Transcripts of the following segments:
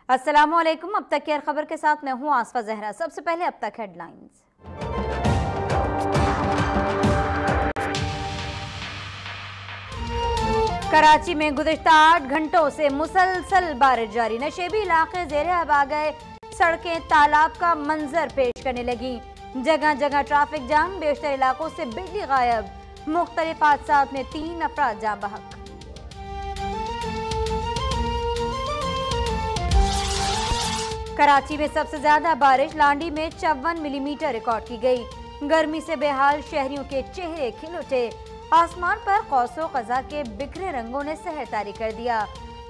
अस्सलामुअलैकुम। अब तक की हर खबर के साथ मैं हूं आसफा जहरा। सबसे पहले अब तक हेडलाइंस। कराची में गुज़िश्ता 8 घंटों से मुसलसल बारिश जारी। नशेबी इलाके ज़ेरे अब आ गए। सड़कें तालाब का मंजर पेश करने लगी। जगह जगह ट्रैफिक जाम। बेशतर इलाकों से बिजली गायब। मुख्तलिफ हादसात में 3 अफराद जाँ बहक। कराची में सबसे ज्यादा बारिश लांडी में 54 मिलीमीटर रिकॉर्ड की गई। गर्मी से बेहाल शहरियों के चेहरे खिल उठे। आसमान पर कौसो कज़ा के बिखरे रंगों ने सहर तारी कर दिया।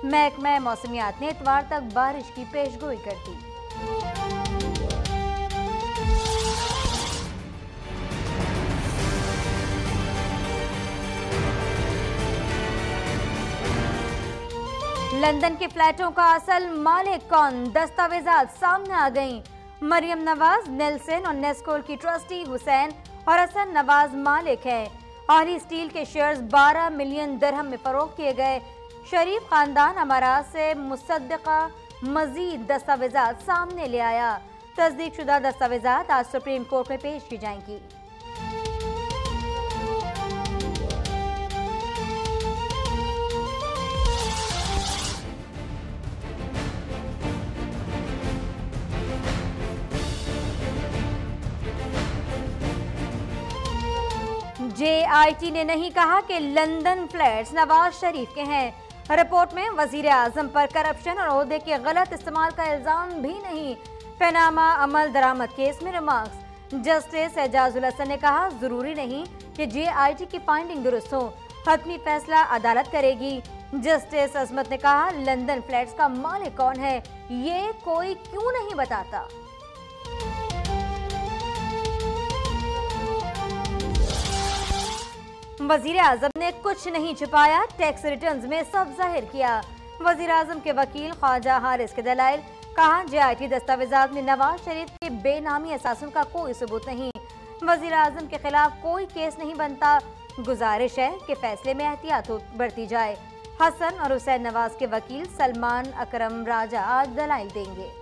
महकमा मौसमियात ने इतवार तक बारिश की पेशगोई कर दी। लंदन के फ्लैटों का असल मालिक कौन? दस्तावेजात सामने आ गईं। मरियम नवाज, नेल्सन और नेस्कोल की ट्रस्टी हुसैन और हसन नवाज मालिक हैं। आली स्टील के शेयर्स 12 मिलियन दिरहम में फरोख्त किए गए। शरीफ खानदान अमारात से मुसद्दका मजीद दस्तावेजात सामने ले आया। तस्दीक शुदा दस्तावेजात आज सुप्रीम कोर्ट में पेश की जाएंगी। JIT ने नहीं कहा कि लंदन फ्लैट्स नवाज शरीफ के हैं। रिपोर्ट में वजीर आजम पर करप्शन और ओहदे के गलत इस्तेमाल का इल्जाम भी नहीं। पैनामा अमल दरामद केस में रिमार्क्स। जस्टिस एजाजुल हसन ने कहा, जरूरी नहीं कि JIT की फाइंडिंग दुरुस्त हो, हतमी फैसला अदालत करेगी। जस्टिस अजमत ने कहा, लंदन फ्लैट्स का मालिक कौन है ये कोई क्यों नहीं बताता। वजीर आजम ने कुछ नहीं छिपाया, टैक्स रिटर्न्स में सब जाहिर किया। वजीर आजम के वकील ख्वाजा हारिस के दलाइल। कहा, JIT दस्तावेजात में नवाज शरीफ के बेनामी असासों का कोई सबूत नहीं। वजीर आजम के खिलाफ कोई केस नहीं बनता। गुजारिश है कि फैसले में एहतियात बरती जाए। हसन और हुसैन नवाज के वकील सलमान अकरम राजा आज दलाइल देंगे।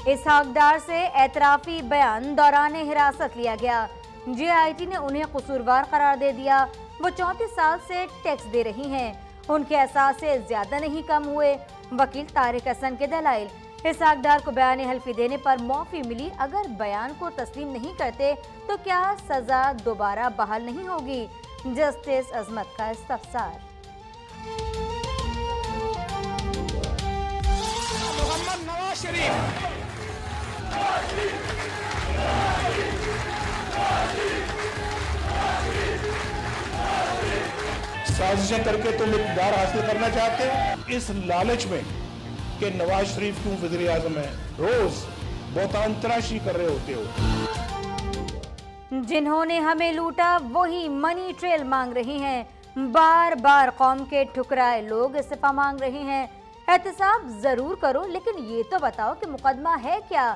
इसहाक डार से एतराफी बयान दौरान हिरासत लिया गया। JIT ने उन्हें कसूरवार करार दे दिया। वो 34 साल से टैक्स दे रही हैं। उनके एहसास से ज्यादा नहीं कम हुए। वकील तारिक हसन के दलाइल। इसहाक डार को बयान हल्फी देने पर माफी मिली। अगर बयान को तस्लीम नहीं करते तो क्या सजा दोबारा बहाल नहीं होगी? जस्टिस अजमत का इस्तफसार। मोहम्मद नवाज शरीफ साजिशें करके तुम इक़्तिदार हासिल करना चाहते हो, इस लालच में कि नवाज शरीफ क्यों वज़ीर आज़म है, रोज बहुतान तराशी कर रहे होते हो। जिन्होंने हमें लूटा वही मनी ट्रेल मांग रही हैं। बार बार कौम के ठुकराए लोग इस्तीफा मांग रहे हैं। एहतसाब जरूर करो, लेकिन ये तो बताओ कि मुकदमा है क्या?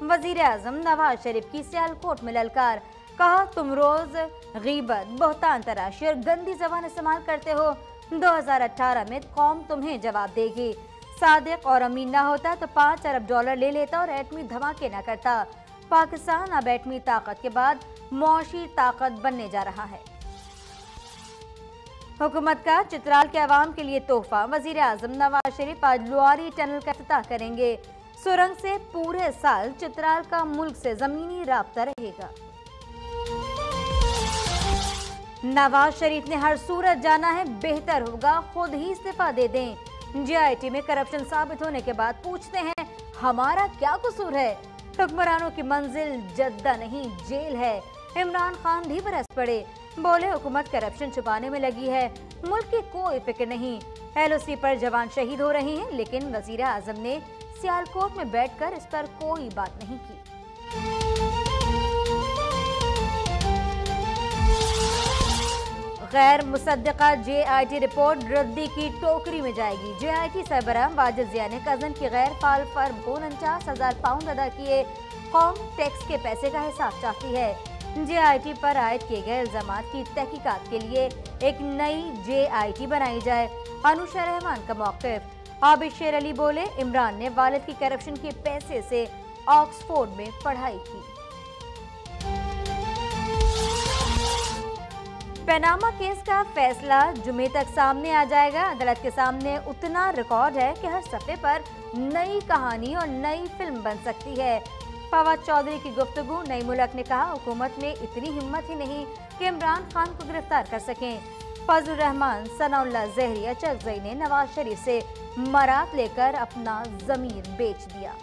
वजीर आजम नवाज शरीफ की सियालकोट में ललकार। कहा, तुम रोज गीबत, बहतान तराशी और गंदी जबान इस्तेमाल करते हो। 2018 में कौम तुम्हें जवाब देगी। सादिक और अमीन ना होता तो $5 अरब ले लेता और एटमी धमाके न करता। पाकिस्तान अब एटमी ताकत के बाद मौशी ताकत बनने जा रहा है। हुकूमत का चित्राल के अवाम के लिए तोहफा। वजीर आजम नवाज शरीफ आज लुआरी टनल का इफ्तिताह करेंगे। सुरंग से पूरे साल चित्राल का मुल्क से जमीनी राब्ता रहेगा। नवाज शरीफ ने हर सूरत जाना है, बेहतर होगा खुद ही इस्तीफा दे दें। JIT में करप्शन साबित होने के बाद पूछते हैं, हमारा क्या कसूर है? हुक्मरानों की मंजिल जद्दा नहीं जेल है। इमरान खान भी बरस पड़े। बोले, हुकूमत करप्शन छुपाने में लगी है, मुल्क की कोई फिक्र नहीं। LOC पर जवान शहीद हो रहे हैं, लेकिन वजीर आजम ने सियालकोट में बैठकर इस पर कोई बात नहीं की। गैर मुसद्दका JIT रिपोर्ट रद्दी की टोकरी में जाएगी। JIT सरबराह वाजिद जिया ने कजन की गैर फाल फर्म को 49,000 पाउंड अदा किए। कौम टैक्स के पैसे का हिसाब चाहती है। JIT पर आयद किए गए इल्जामात की तहकीकात के लिए एक नई JIT बनाई जाए। अनुशा रहमान का मौक़िफ़। आबिद शेर अली बोले, इमरान ने वालिद की करप्शन के पैसे से ऑक्सफोर्ड में पढ़ाई की। पनामा केस का फैसला जुमे तक सामने आ जाएगा। अदालत के सामने उतना रिकॉर्ड है कि हर सफ़े पर नई कहानी और नई फिल्म बन सकती है। फवाद चौधरी की गुफ्तगू। नई मुल्क ने कहा, हुकूमत में इतनी हिम्मत ही नहीं कि इमरान खान को गिरफ्तार कर सकें। फजलुर रहमान, सनाउल्लाह जहरी, अचकजई ने नवाज शरीफ से मरात लेकर अपना ज़मीर बेच दिया।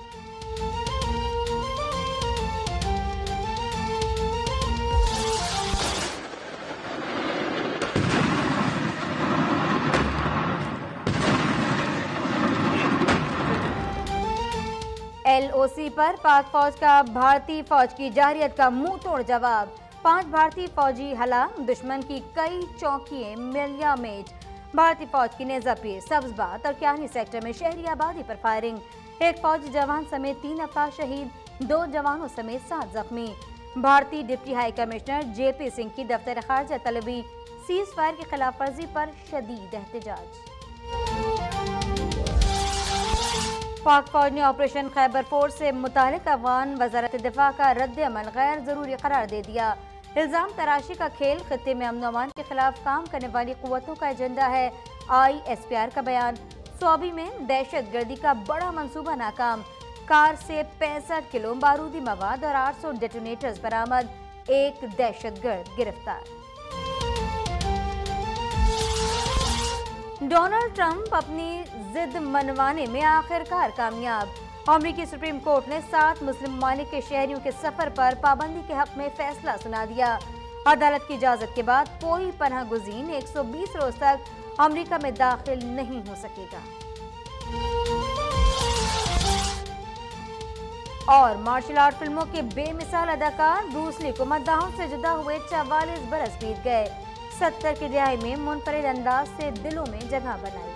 LOC पर पाक फौज का भारतीय फौज की जारहियत का मुंह तोड़ जवाब। 5 भारतीय फौजी हलाक, दुश्मन की कई चौकियां मिलियामेट। भारतीय फौज की नेज़ापीर, सब्ज़बात और क्यानी सेक्टर में शहरी आबादी पर फायरिंग। एक फौजी जवान समेत 3 अफराद शहीद, 2 जवानों समेत 7 जख्मी। भारतीय deputy high commissioner JP Singh की दफ्तर खारजा तलबी। सीज़ फायर की खिलाफ वर्जी पर शदीद एहतजाज। पाक फौज ने ऑपरेशन खैबर फोर्स से मुतालिक अफगान वज़ारत दिफा का रद्द अमल गैर ज़रूरी करार दे दिया। इल्ज़ाम तराशी का खेल, खित्ते में अमन अमान के खिलाफ काम करने वाली कुव्वतों का एजेंडा है। ISPR का बयान। सौबी में दहशत गर्दी का बड़ा मंसूबा नाकाम। कार से 65 किलो बारूदी मवाद और 800 डेटोनेटर्स बरामद। एक दहशतगर्द गिरफ्तार। डोनाल्ड ट्रंप अपनी जिद मनवाने में आखिरकार कामयाब। अमेरिकी सुप्रीम कोर्ट ने 7 मुस्लिम ममालिक के शहरियों के सफर पर पाबंदी के हक में फैसला सुना दिया। अदालत की इजाजत के बाद कोई पनाह गुज़ीन 120 रोज तक अमेरिका में दाखिल नहीं हो सकेगा। और मार्शल आर्ट फिल्मों के बेमिसाल अदाकार ब्रूस ली को मद्दाहों से जुदा हुए 44 बरस बीत गए। 70 की दिहाई में मुनफरिद अंदाज से दिलों में जगह बनाई।